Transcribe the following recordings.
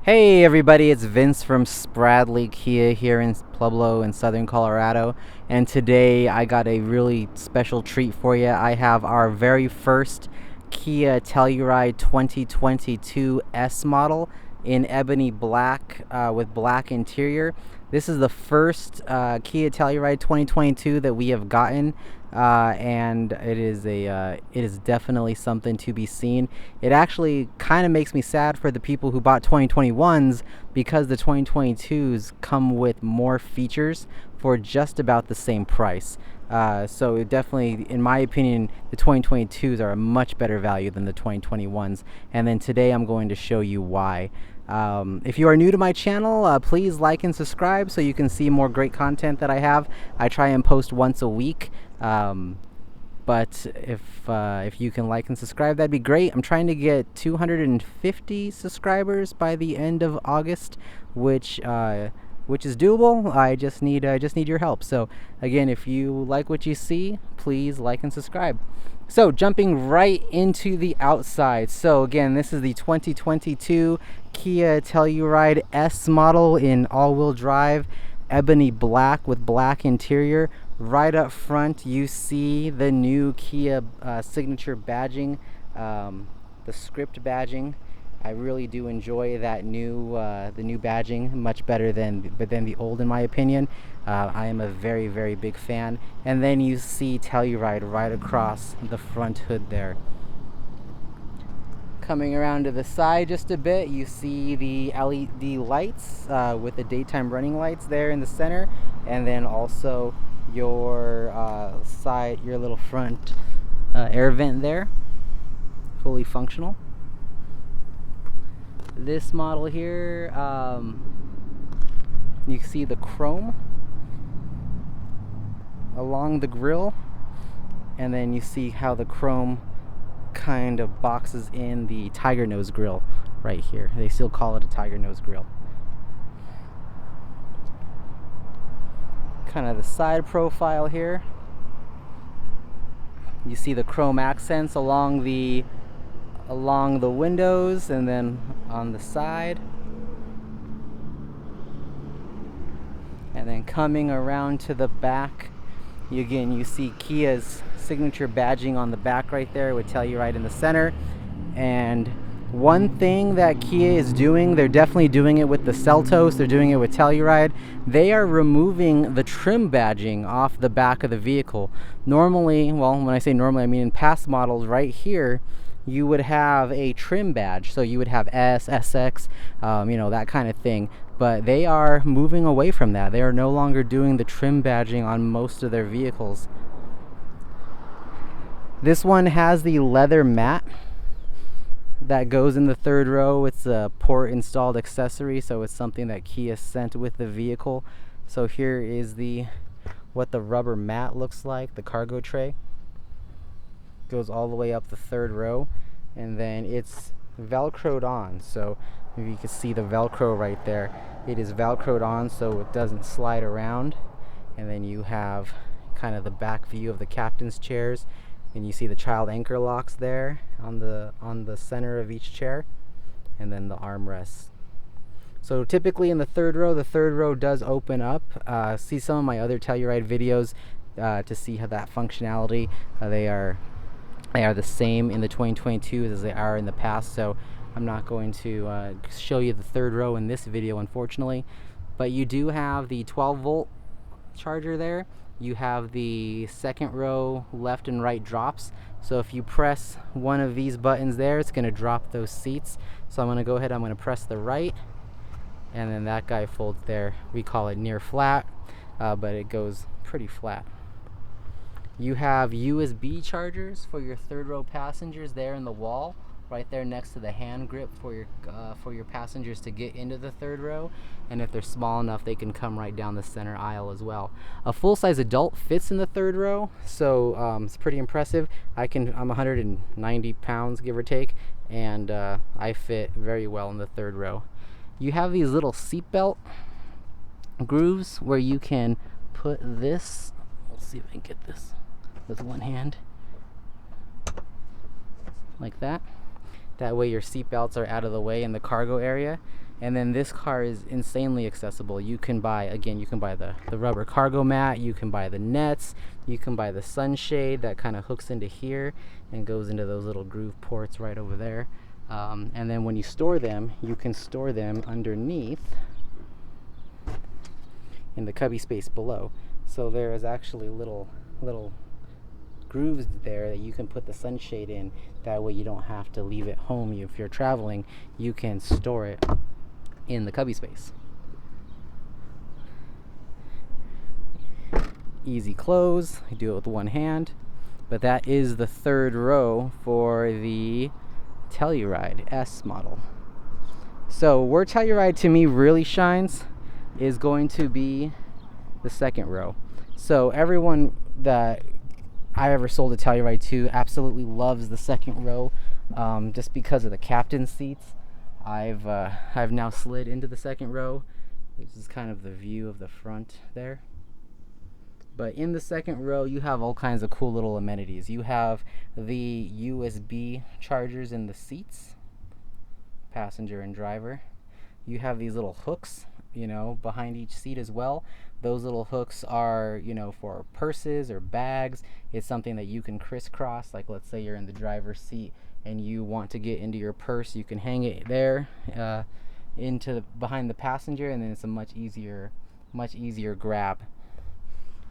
Hey everybody, it's Vince from Spradley Kia here in Pueblo in southern Colorado, and today I got a really special treat for you. I have our very first Kia Telluride 2022 S model in ebony black with black interior. This is the first Kia Telluride 2022 that we have gotten, and it is definitely something to be seen. It actually kind of makes me sad for the people who bought 2021s because the 2022s come with more features for just about the same price. So it definitely, in my opinion, the 2022s are a much better value than the 2021s. And then today I'm going to show you why. If you are new to my channel, please like and subscribe so you can see more great content that I have. I try and post once a week. But if you can like and subscribe, that'd be great. I'm trying to get 250 subscribers by the end of August, which is doable. I just need your help. So again, if you like what you see, please like and subscribe. So jumping right into the outside. So again, this is the 2022 Kia Telluride S model in all-wheel drive, ebony black with black interior. Right up front, you see the new Kia signature badging, the script badging. I really do enjoy that the new badging much better than the old, in my opinion. I am a very big fan. And then you see Telluride right across the front hood there. Coming around to the side just a bit, you see the LED lights with the daytime running lights there in the center, and then also your your little front air vent there, fully functional. This model here, you can see the chrome along the grille, and then you see how the chrome kind of boxes in the tiger nose grill right here. They still call it a tiger nose grill. Kind of the side profile here. You see the chrome accents along the windows and then on the side. And then coming around to the back, you see Kia's signature badging on the back right there with Telluride in the center. And one thing that Kia is doing, they're definitely doing it with the Seltos, they're doing it with Telluride, they are removing the trim badging off the back of the vehicle. Normally, well, when I say normally, I mean in past models right here, you would have a trim badge. So you would have S, SX, that kind of thing. But they are moving away from that. They are no longer doing the trim badging on most of their vehicles. This one has the leather mat that goes in the third row. It's a port installed accessory, so it's something that Kia sent with the vehicle. So here is what the rubber mat looks like, the cargo tray. Goes all the way up the third row, and then it's velcroed on. So if you can see the velcro right there, it is velcroed on so it doesn't slide around. And then you have kind of the back view of the captain's chairs, and you see the child anchor locks there on the center of each chair, and then the armrests. So typically in the third row does open up. See some of my other Telluride videos to see how that functionality. They are the same in the 2022 as they are in the past, so I'm not going to show you the third row in this video, unfortunately. But you do have the 12-volt charger there. You have the second row left and right drops. So if you press one of these buttons there, it's going to drop those seats. So I'm going to go ahead, I'm going to press the right, and then that guy folds there. We call it near flat, but it goes pretty flat. You have USB chargers for your third row passengers there in the wall, right there next to the hand grip for your passengers to get into the third row. And if they're small enough, they can come right down the center aisle as well. A full-size adult fits in the third row, so it's pretty impressive. I'm 190 pounds, give or take, and I fit very well in the third row. You have these little seatbelt grooves where you can put this. Let's see if I can get this with one hand, like that. That way your seat belts are out of the way in the cargo area. And then this car is insanely accessible. You can buy, again, you can buy the rubber cargo mat, you can buy the nets, you can buy the sunshade that kind of hooks into here and goes into those little groove ports right over there. And then when you store them, you can store them underneath in the cubby space below. So there is actually little grooves there that you can put the sunshade in. That way you don't have to leave it home. If you're traveling, you can store it in the cubby space. Easy close. I do it with one hand. But that is the third row for the Telluride S model. So where Telluride to me really shines is going to be the second row. So everyone that I ever sold a Telluride to absolutely loves the second row, just because of the captain's seats. I've now slid into the second row. This is kind of the view of the front there. But in the second row, you have all kinds of cool little amenities. You have the USB chargers in the seats, passenger and driver. You have these little hooks, you know, behind each seat as well. Those little hooks are, you know, for purses or bags. It's something that you can crisscross. Like, let's say you're in the driver's seat and you want to get into your purse, you can hang it there behind the passenger, and then it's a much easier grab.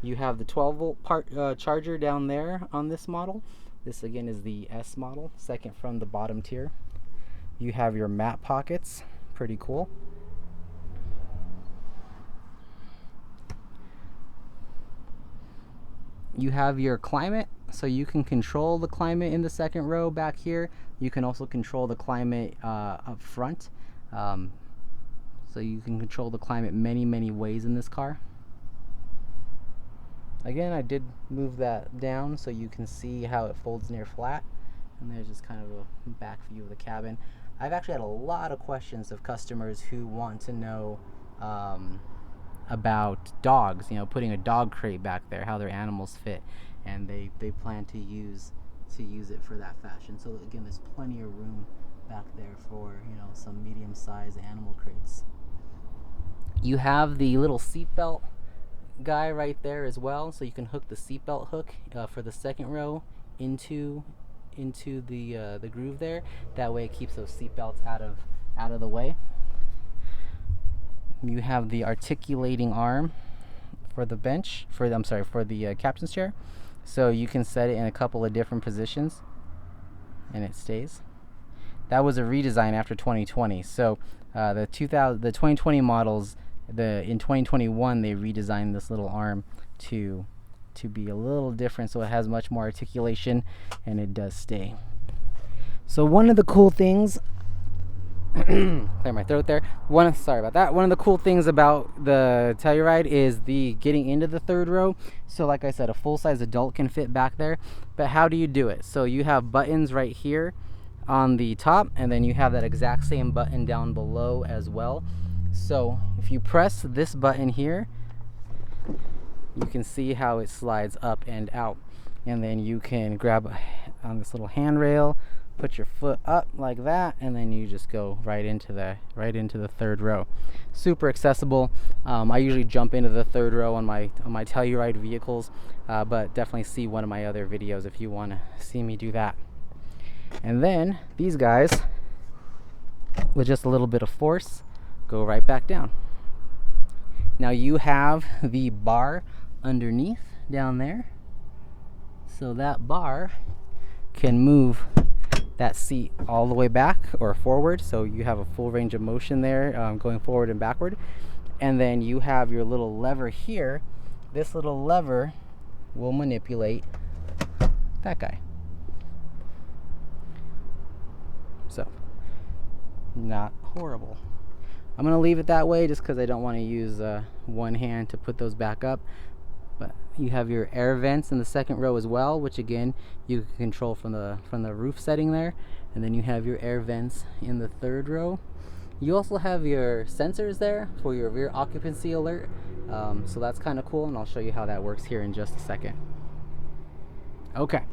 You have the 12-volt charger down there on this model. This again is the S model, second from the bottom tier. You have your mat pockets, pretty cool. You have your climate, so you can control the climate in the second row back here. You can also control the climate up front. So you can control the climate many ways in this car. Again, I did move that down so you can see how it folds near flat. And there's just kind of a back view of the cabin. I've actually had a lot of questions of customers who want to know about dogs, you know, putting a dog crate back there, how their animals fit, and they plan to use it for that fashion. So again, there's plenty of room back there for, you know, some medium-sized animal crates. You have the little seatbelt guy right there as well, so you can hook the seatbelt hook for the second row into the groove there. That way it keeps those seatbelts out of the way. You have the articulating arm for the bench, for the captain's chair, so you can set it in a couple of different positions and it stays. That was a redesign after 2020. So the 2020 models, in 2021 they redesigned this little arm to be a little different, so it has much more articulation and it does stay. So one of the cool things clear my throat there. Sorry about that. One of the cool things about the Telluride is the getting into the third row. So like I said, a full-size adult can fit back there. But how do you do it? So you have buttons right here on the top, and then you have that exact same button down below as well. So if you press this button here, you can see how it slides up and out. And then you can grab on this little handrail, put your foot up like that, and then you just go right into the third row. Super accessible. I usually jump into the third row on my Telluride vehicles, but definitely see one of my other videos if you want to see me do that. And then these guys, with just a little bit of force, go right back down. Now you have the bar underneath down there, so that bar can move that seat all the way back or forward, so you have a full range of motion there, going forward and backward. And then you have your little lever here. This little lever will manipulate that guy. So not horrible. I'm gonna leave it that way just because I don't want to use one hand to put those back up. But you have your air vents in the second row as well, which again you can control from the roof setting there. And then you have your air vents in the third row. You also have your sensors there for your rear occupancy alert, so that's kind of cool, and I'll show you how that works here in just a second. Okay,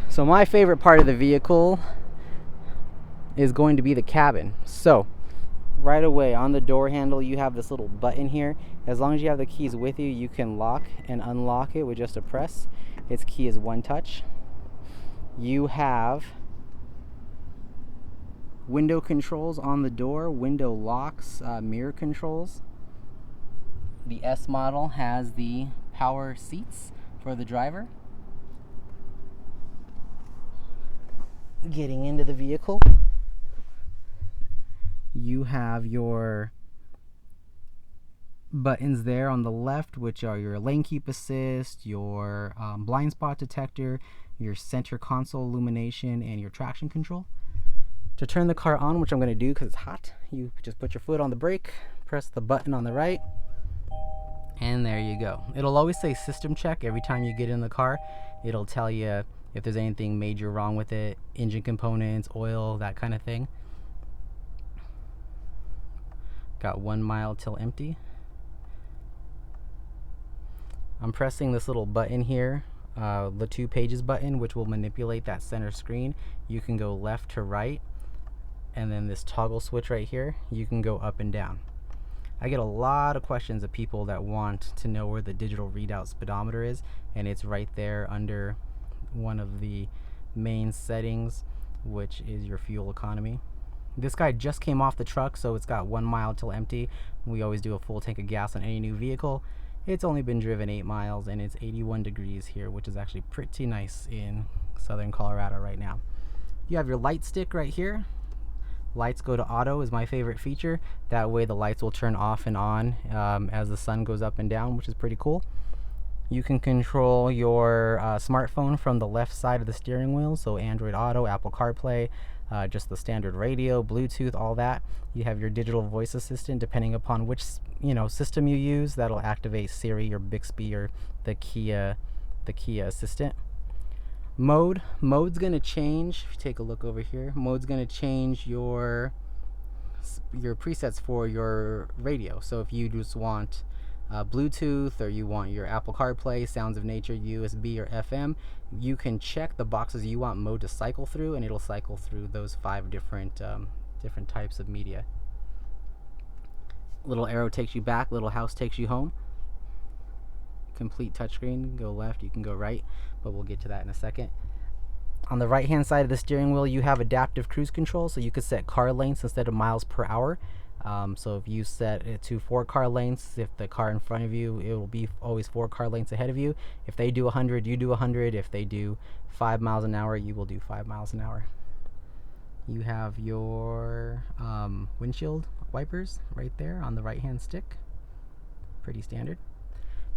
so my favorite part of the vehicle is going to be the cabin. So right away on the door handle you have this little button here. As long as you have the keys with you, you can lock and unlock it with just a press. Its key is one touch. You have window controls on the door, window locks, mirror controls. The S model has the power seats for the driver. Getting into the vehicle, you have your buttons there on the left, which are your lane keep assist, your blind spot detector, your center console illumination, and your traction control. To turn the car on, which I'm going to do because it's hot, you just put your foot on the brake, press the button on the right, and there you go. It'll always say system check every time you get in the car. It'll tell you if there's anything major wrong with it, engine components, oil, that kind of thing. Got 1 mile till empty. I'm pressing this little button here, the 2 pages button, which will manipulate that center screen. You can go left to right, and then this toggle switch right here, you can go up and down. I get a lot of questions of people that want to know where the digital readout speedometer is, and it's right there under one of the main settings, which is your fuel economy. This guy just came off the truck, so it's got 1 mile till empty. We always do a full tank of gas on any new vehicle. It's only been driven 8 miles, and it's 81 degrees here, which is actually pretty nice in southern Colorado right now. You have your light stick right here. Lights go to auto is my favorite feature. That way the lights will turn off and on as the sun goes up and down, which is pretty cool. You can control your smartphone from the left side of the steering wheel, so Android Auto, Apple CarPlay, just the standard radio, Bluetooth, all that. You have your digital voice assistant, depending upon which system you use. That'll activate Siri or Bixby or the Kia assistant. Mode's gonna change. If you take a look over here, mode's gonna change your presets for your radio. So if you just want Bluetooth, or you want your Apple CarPlay, Sounds of Nature, USB, or FM, you can check the boxes you want mode to cycle through, and it'll cycle through those 5 different types of media. Little arrow takes you back, little house takes you home. Complete touchscreen. You can go left, you can go right, but we'll get to that in a second. On the right hand side of the steering wheel, you have adaptive cruise control, so you could set car lengths instead of miles per hour. So if you set it to 4 car lengths, if the car in front of you, it will be always 4 car lengths ahead of you. If they do 100, you do 100. If they do 5 miles an hour, you will do 5 miles an hour. You have your windshield wipers right there on the right hand stick. Pretty standard.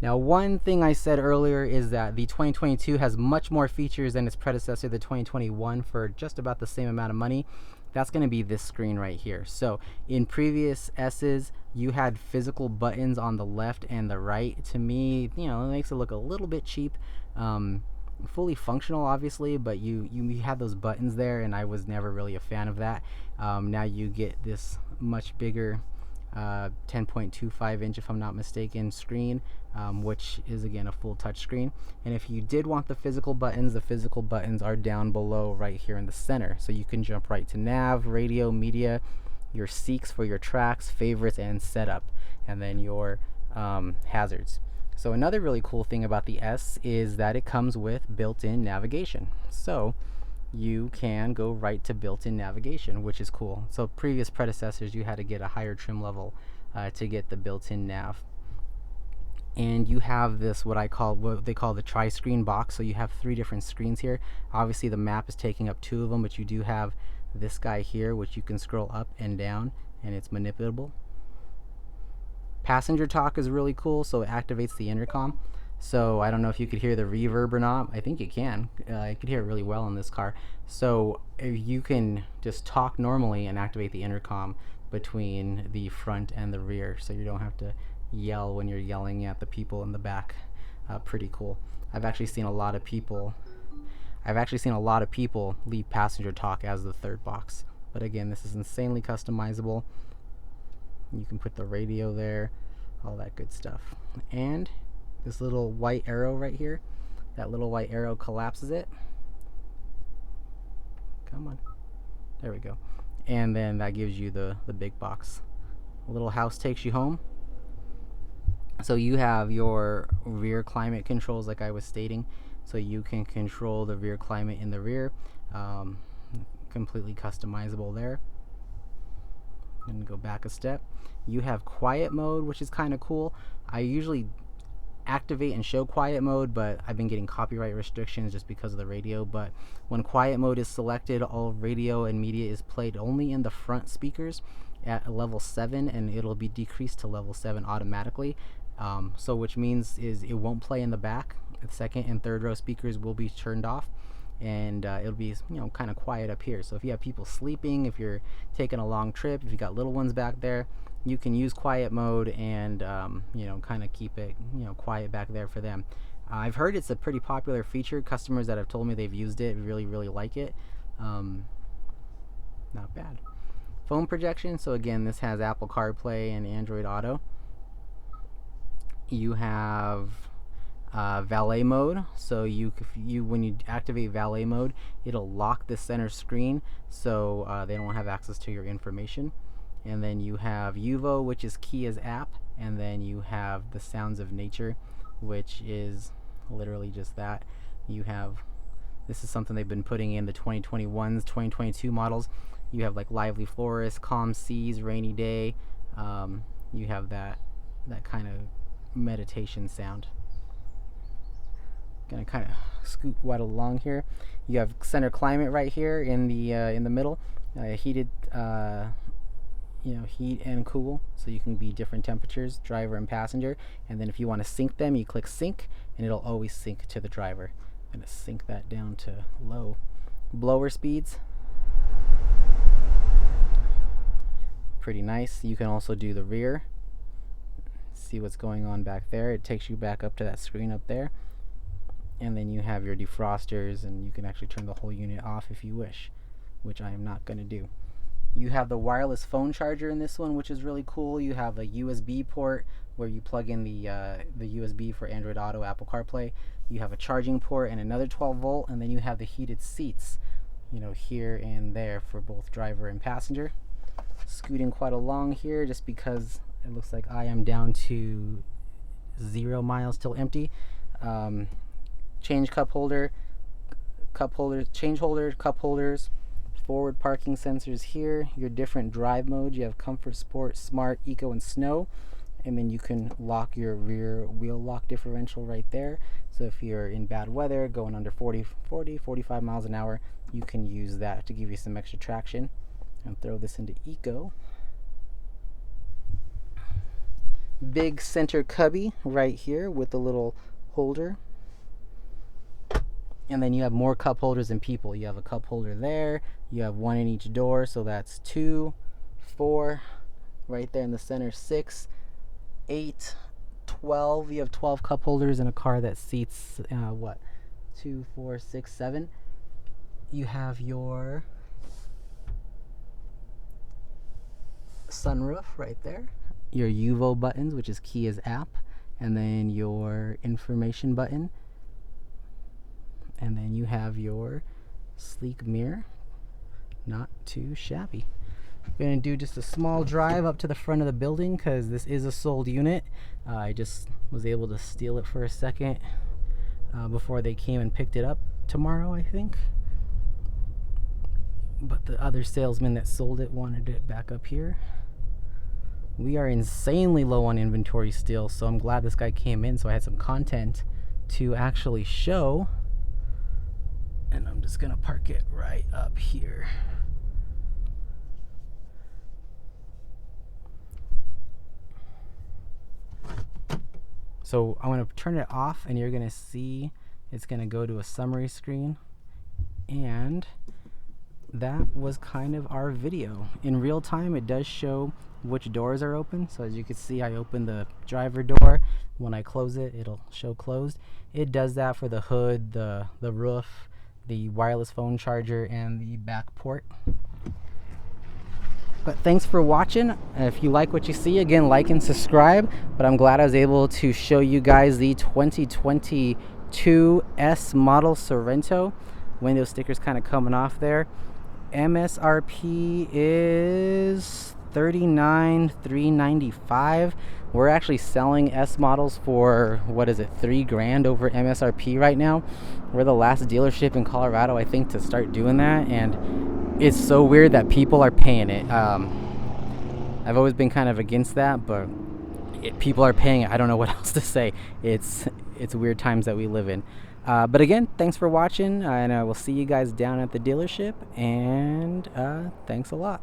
Now, one thing I said earlier is that the 2022 has much more features than its predecessor, the 2021, for just about the same amount of money. That's going to be this screen right here. So in previous S's, you had physical buttons on the left and the right. To me, it makes it look a little bit cheap. Fully functional, obviously, but you had those buttons there, and I was never really a fan of that. Now you get this much bigger 10.25 inch, if I'm not mistaken, screen, which is again a full touch screen. And if you did want the physical buttons are down below right here in the center, so you can jump right to nav, radio, media, your seeks for your tracks, favorites, and setup, and then your hazards. So another really cool thing about the S is that it comes with built-in navigation, so you can go right to built-in navigation, which is cool. So previous predecessors, you had to get a higher trim level to get the built-in nav. And you have this what they call the tri-screen box. So you have 3 different screens here. Obviously the map is taking up 2 of them, but you do have this guy here, which you can scroll up and down, and it's manipulable. Passenger talk is really cool, so it activates the intercom. So I don't know if you could hear the reverb or not. I think you can. I could hear it really well in this car. So you can just talk normally and activate the intercom between the front and the rear, so you don't have to yell when you're yelling at the people in the back. Pretty cool. I've actually seen a lot of people leave passenger talk as the 3rd box. But again, this is insanely customizable. You can put the radio there, all that good stuff. And this little white arrow right here, that little white arrow collapses it. Come on. There we go. And then that gives you the big box little house takes you home. So you have your rear climate controls, like I was stating, so you can control the rear climate in the rear, completely customizable there. I'm gonna go back a step. You have quiet mode, which is kind of cool. I usually activate and show quiet mode, but I've been getting copyright restrictions just because of the radio. But when quiet mode is selected, all radio and media is played only in the front speakers at level 7, and it'll be decreased to level 7 automatically. So which means is it won't play in the back. The second and third row speakers will be turned off, and it'll be, you know, kind of quiet up here. So if you have people sleeping, if you're taking a long trip, if you got little ones back there, you can use quiet mode and you know, kind of keep it, you know, quiet back there for them. I've heard it's a pretty popular feature. Customers that have told me they've used it really like it. Not bad. Phone projection. So again, this has Apple CarPlay and Android Auto. You have valet mode. So when you activate valet mode, it'll lock the center screen, so they don't have access to your information. And then you have UVO, which is Kia's app, and then you have the Sounds of Nature, which is literally just that. You have, this is something they've been putting in the 2021s, 2022 models. You have like lively forest, calm seas, rainy day. You have that kind of meditation sound. Gonna kind of scoot right along here. You have center climate right here in the middle. Heated, you know, heat and cool, so you can be different temperatures, driver and passenger. And then if you want to sync them, you click sync, and it'll always sync to the driver. I'm gonna sync that down to low. Blower speeds, pretty nice. You can also do the rear, see what's going on back there. It takes you back up to that screen up there. And then you have your defrosters, and you can actually turn the whole unit off if you wish, which I am not going to do. You have the wireless phone charger in this one, which is really cool. You have a USB port where you plug in the USB for Android Auto, Apple CarPlay. You have a charging port and another 12 volt, and then you have the heated seats, you know, here and there for both driver and passenger. Scooting quite along here just because it looks like I am down to 0 miles till empty. Change cup holder, change holder, cup holders, forward parking sensors here, your different drive modes. You have comfort, sport, smart, eco, and snow. And then you can lock your rear wheel lock differential right there. So if you're in bad weather, going under 45 miles an hour, you can use that to give you some extra traction. And throw this into eco. Big center cubby right here with a little holder. And then you have more cup holders than people. You have a cup holder there. You have one in each door, so that's 2, 4, right there in the center, 6, 8, 12. You have 12 cup holders in a car that seats, 2, 4, 6, 7. You have your sunroof right there. Your UVO buttons, which is Kia's app. And then your information button. And then you have your sleek mirror. Not too shabby. I'm going to do just a small drive up to the front of the building because this is a sold unit. I just was able to steal it for a second before they came and picked it up tomorrow, I think. But the other salesman that sold it wanted it back up here. We are insanely low on inventory still, so I'm glad this guy came in so I had some content to actually show. And I'm just gonna park it right up here. So I'm gonna turn it off, and you're gonna see it's gonna go to a summary screen. And that was kind of our video. In real time, it does show which doors are open. So as you can see, I opened the driver door. When I close it, it'll show closed. It does that for the hood, the roof, the wireless phone charger, and the back port. But thanks for watching. If you like what you see, again, like and subscribe. But I'm glad I was able to show you guys the 2022 S model Sorento. Window stickers kind of coming off there. MSRP is $39,395. We're actually selling S models for, what is it, $3,000 over MSRP right now. We're the last dealership in Colorado, I think, to start doing that, and it's so weird that people are paying it. I've always been kind of against that, but people are paying it. I don't know what else to say. It's weird times that we live in. But again, thanks for watching, and I will see you guys down at the dealership, and thanks a lot.